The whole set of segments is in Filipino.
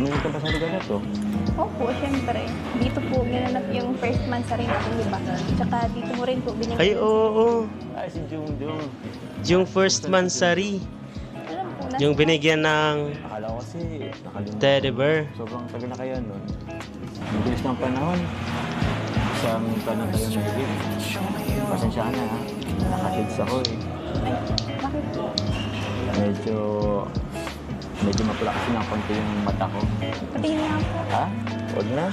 Umalis ka ba sa lugar na to? Opo, syempre. Dito po ginanap yung first month sa rin natin, di ba? Tsaka dito mo rin po binigyan. Ay, oo. Ay, si Jung. Yung first mansari. Alam po, nasa Yung binigyan ng Akala ko kasi nakalimutan. teddy bear. Sobrang tagal na kaya nun. Ang bilis ng panahon. Isang taon tayo na higit. Pasensya na ha. Nakakids ako eh. Ay, bakit po? Medyo mapula kasi ng konti yung mata ko. Patingin nga po. Ha? Huwag na.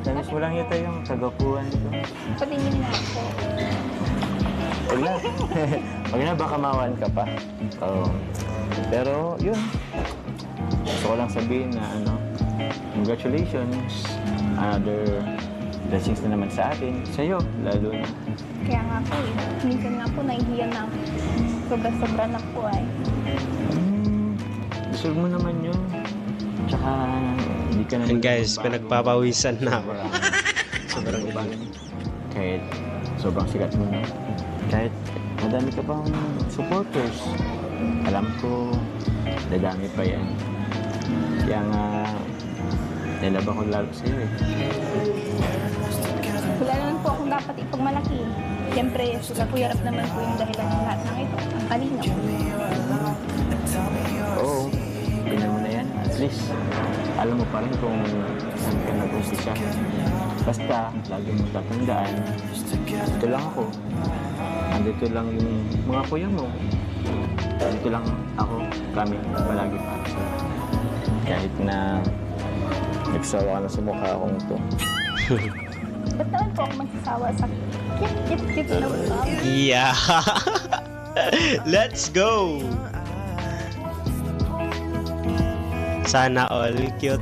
Namiss mo lang yata yung kagapuan nito. Patingin nga po. Huwag na. Huwag na, baka mawan ka pa. Oo. Pero, yun. Gusto ko lang sabihin na, congratulations. Another blessings na naman sa atin. Sa'yo, lalo na. Kaya nga po eh. Minsan nga po nahihiyan na ako. Sobra-sobra na po ay. Deserve mo naman yun. Tsaka, hindi ka naman... And guys, pinagpapawisan na ako. Sobrang iba. Kahit sobrang sikat mo na. Kahit madami ka pang supporters. Alam ko, dadami pa yan. Kaya nga, nilaba ko lalo sa'yo eh. Wala naman po akong dapat ipagmalaki. Siyempre, sila po yarap naman po yung dahilan ng lahat ng ito. Ang kalinaw. Oo, ganyan mo na yan. At least, alam mo pa rin kung saan ka nag-umpisa. Basta, lagi mo tatandaan, ito lang ako. Andito lang yung mga kuya mo. Andito lang ako, kami, palagi para sa'yo. Kahit na nagsawa ka na sa mukha akong ito. Ba't naman po ako magsasawa sa cute na mukha? Yeah. Let's go. Sana all cute.